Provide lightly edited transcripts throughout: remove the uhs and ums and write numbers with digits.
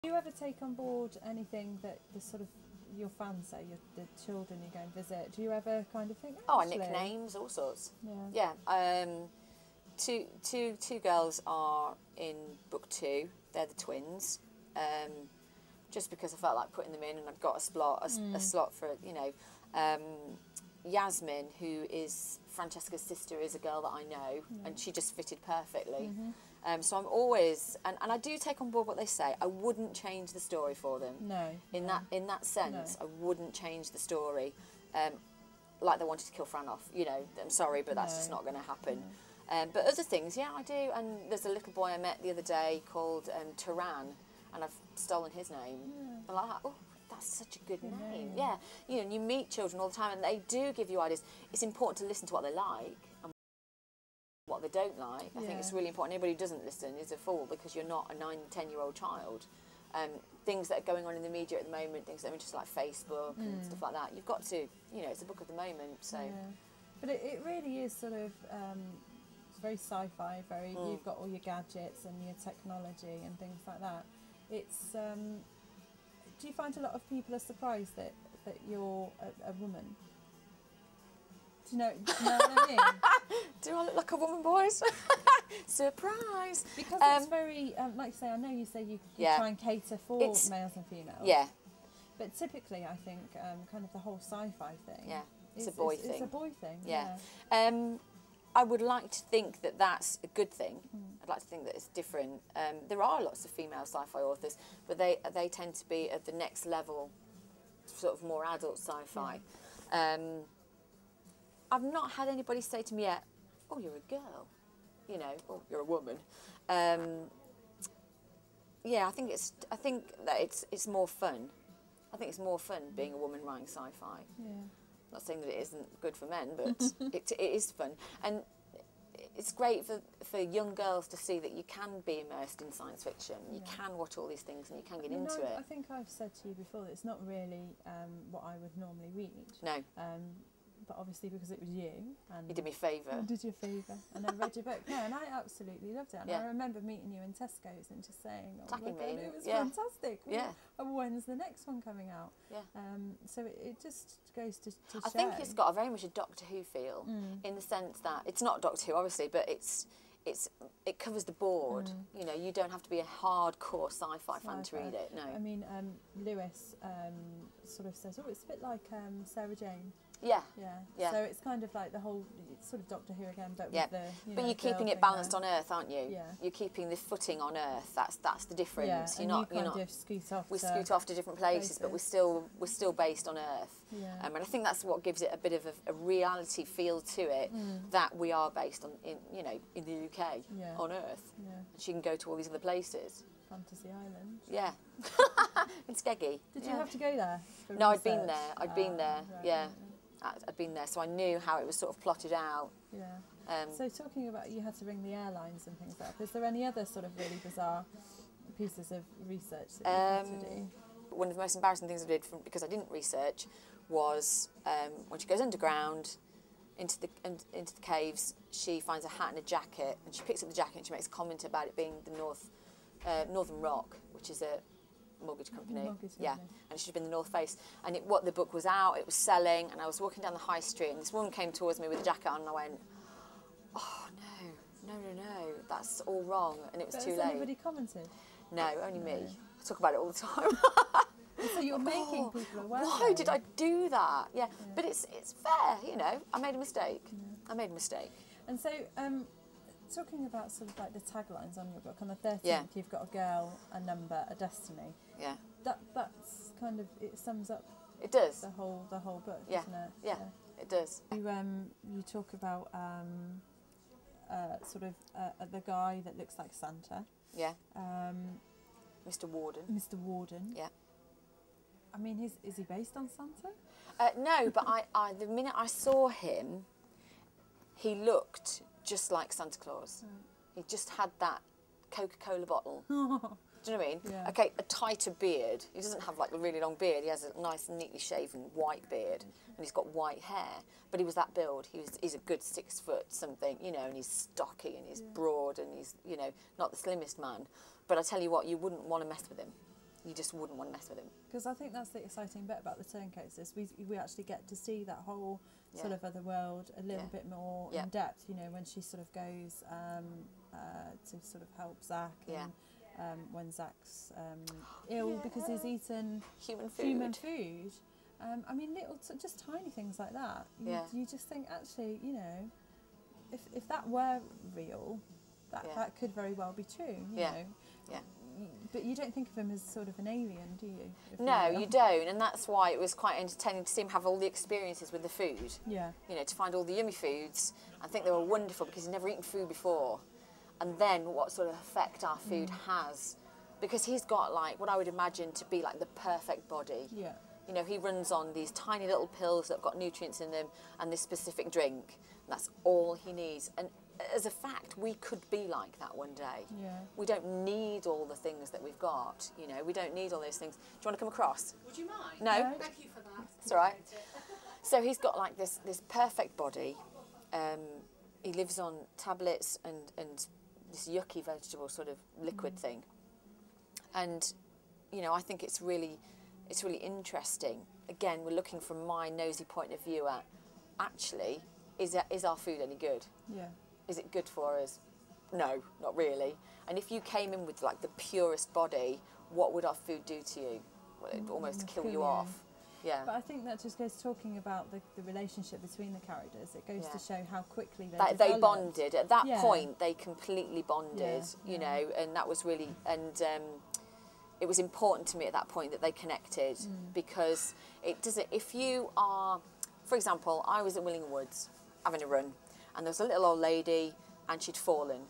Do you ever take on board anything that the sort of your fans say, the children you go and visit? Do you ever kind of think, oh, nicknames, all sorts. Yeah. Yeah. Two girls are in book 2. They're the twins. Just because I felt like putting them in, and I've got a slot for, you know. Yasmin, who is Francesca's sister, is a girl that I know, and she just fitted perfectly. So I'm always, and I do take on board what they say. I wouldn't change the story for them. No. In that sense, I wouldn't change the story. Like they wanted to kill Fran off, you know. I'm sorry, but that's just not going to happen. But other things, yeah, I do. And there's a little boy I met the other day called Turan, and I've stolen his name. I'm like, oh, that's such a good name. Yeah, you know, and you meet children all the time, and they do give you ideas. It's important to listen to what they like and what they don't like. I think it's really important. Anybody who doesn't listen is a fool, because you're not a 9, 10-year-old child. Things that are going on in the media at the moment, things that are interesting like Facebook and stuff like that, you've got to, you know, it's a book of the moment. So, but it really is sort of it's very sci-fi. Very, you've got all your gadgets and your technology and things like that. It's do you find a lot of people are surprised that you're a woman? Do you know what I mean? Do I look like a woman, boys? Surprise! Because it's very, like you say, I know you say you try and cater for males and females. Yeah. But typically, I think, kind of the whole sci-fi thing. Yeah, it's a boy thing. It's a boy thing, yeah. I would like to think that that's a good thing. I'd like to think that it's different. There are lots of female sci-fi authors, but they tend to be at the next level, sort of more adult sci-fi. I've not had anybody say to me yet, "Oh, you're a girl," you know, or "You're a woman." Yeah, I think that it's more fun. I think it's more fun being a woman writing sci-fi. Yeah. Not saying that it isn't good for men, but it is fun, and it's great for young girls to see that you can be immersed in science fiction. You can watch all these things, and you can get into it. I think I've said to you before that it's not really what I would normally read. No. But obviously because it was you. And you did me a favour. I did you a favour. And I read your book. No, and I absolutely loved it. And I remember meeting you in Tesco's and just saying, oh my God, it was fantastic. Yeah. And when's the next one coming out? Yeah. So it just goes to show. I think it's got a very much a Doctor Who feel, in the sense that it's not Doctor Who, obviously, but it covers the board. You know, you don't have to be a hardcore sci-fi fan to read it. No. I mean, Lewis sort of says, oh, it's a bit like Sarah Jane. Yeah. Yeah. So it's kind of like the whole, it's sort of Doctor Who again, but with the. But you're keeping it balanced on Earth, aren't you? Yeah. You're keeping the footing on Earth. That's the difference. Yeah. You're not. Scoot off. We scoot off to different places, but we're still based on Earth. Yeah. And I think that's what gives it a bit of a reality feel to it, that we are based on in the UK on Earth. Yeah. And she can go to all these other places. Fantasy Island. Yeah. In Skeggy. Did you have to go there? No, I'd been there. I'd been there. Right, yeah. I'd been there, so I knew how it was sort of plotted out. Yeah. So talking about, you had to ring the airlines and things like that. Is there any other sort of really bizarre pieces of research that you had to do? One of the most embarrassing things I did, because I didn't research, was when she goes underground into the caves, she finds a hat and a jacket, and she picks up the jacket and she makes a comment about it being the Northern Rock, which is a mortgage company. Yeah, and it should have been the North Face. And what the book was out, it was selling, and I was walking down the high street, and this woman came towards me with a jacket on, and I went, oh no, that's all wrong, and it was too late. Has anybody commented? No, only me. I talk about it all the time. So you're making people aware. Why did I do that? Yeah, but it's fair, you know. I made a mistake. I made a mistake. And so, talking about sort of like the taglines on your book, on the 13th, you've got a girl, a number, a destiny. Yeah. That's kind of, it sums up. It does. The whole book, yeah. doesn't it? Yeah, it does. You talk about sort of the guy that looks like Santa. Yeah. Mr. Warden. Mr. Warden. Yeah. I mean, is he based on Santa? No, but the minute I saw him, he looked just like Santa Claus. Right. He just had that Coca-Cola bottle. Do you know what I mean? Yeah. Okay, a tighter beard. He doesn't have like a really long beard. He has a nice, neatly shaven white beard, and he's got white hair. But he was that build. He's a good 6 foot something, you know, and he's stocky and he's broad and he's, you know, not the slimmest man. But I tell you what, you wouldn't want to mess with him. you just wouldn't want to mess with him. Because I think that's the exciting bit about the Turncoats is we actually get to see that whole sort of other world a little bit more in depth, you know, when she sort of goes to sort of help Zach and when Zach's ill because he's eaten human food. I mean, little, just tiny things like that. You just think, actually, you know, if that were real, that could very well be true, you know. But you don't think of him as sort of an alien, do you? No, you don't, and that's why it was quite entertaining to see him have all the experiences with the food. Yeah. You know, to find all the yummy foods. I think they were wonderful because he'd never eaten food before. And then what sort of effect our food has. Because he's got, like, what I would imagine to be, like, the perfect body. Yeah. You know, he runs on these tiny little pills that have got nutrients in them and this specific drink. That's all he needs. And as a fact, we could be like that one day. Yeah. We don't need all the things that we've got, you know, we don't need all those things. Do you want to come across? Would you mind? No? Thank you for that. It's all right. So he's got like this perfect body. He lives on tablets and this yucky vegetable sort of liquid thing. And, you know, I think it's really interesting. Again, we're looking from my nosy point of view at, actually, is our food any good? Yeah. Is it good for us? No, not really. And if you came in with like the purest body, what would our food do to you? Well, it'd almost kill you off. Yeah. But I think that just goes talking about the relationship between the characters. It goes to show how quickly they bonded. At that point, they completely bonded, you know, and that was really, and it was important to me at that point that they connected because it doesn't, if you are, for example, I was at Willingham Woods having a run, and there was a little old lady and she'd fallen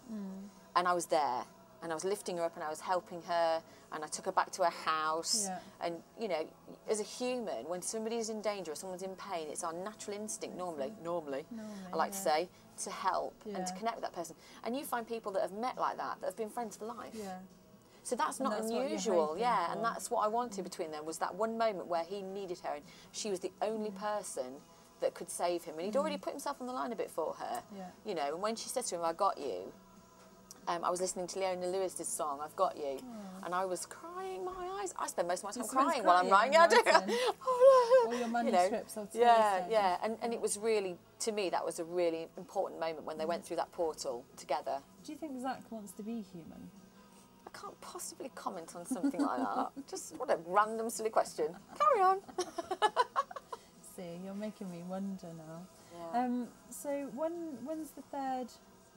and I was there and I was lifting her up and I was helping her and I took her back to her house and, you know, as a human, when somebody's in danger or someone's in pain, it's our natural instinct normally I like to say, to help and to connect with that person. And you find people that have met like that have been friends for life. So that's not unusual, and that's what I wanted between them, was that one moment where he needed her and she was the only person that could save him, and he'd already put himself on the line a bit for her, you know. And when she said to him, "I got you," I was listening to Leona Lewis's song, "I've Got You," and I was crying my eyes. I spend most of my time crying while I'm writing. I do. Oh no! All your manuscripts, you know, and it was really, to me, that was a really important moment when they went through that portal together. Do you think Zach wants to be human? I can't possibly comment on something like that. Just what a random, silly question. Carry on. See, you're making me wonder now. So when's the third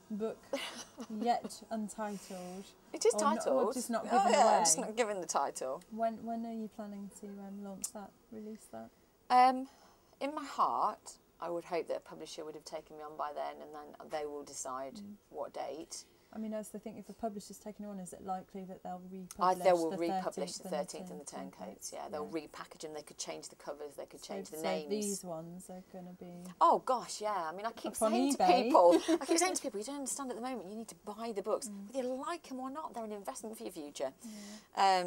book yet untitled? It is titled. Or just not given away? Just not given the title. When are you planning to launch that, release that? In my heart, I would hope that a publisher would have taken me on by then, and then they will decide what date. I mean, as the thing, if a publisher's taken it on, is it likely that they'll republish they will republish the 13th and the Turncoats, they'll repackage them, they could change the covers, they could change the names. These ones are going to be... Oh gosh, yeah, I mean, I keep saying to people, you don't understand at the moment, you need to buy the books. Whether you like them or not, they're an investment for your future.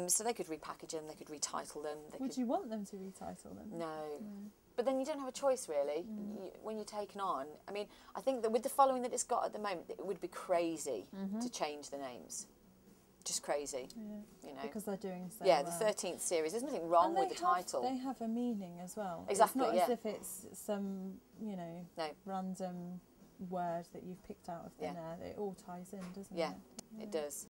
So they could repackage them, they could retitle them. Would you want them to retitle them? No. But then you don't have a choice, really, when you're taken on. I mean, I think that with the following that it's got at the moment, it would be crazy to change the names. Just crazy, you know. Because they're doing so well. The 13th series, there's nothing wrong with the title. They have a meaning as well. Exactly, it's not as if it's some, you know, random word that you've picked out of thin air. It all ties in, doesn't it? Yeah, it does.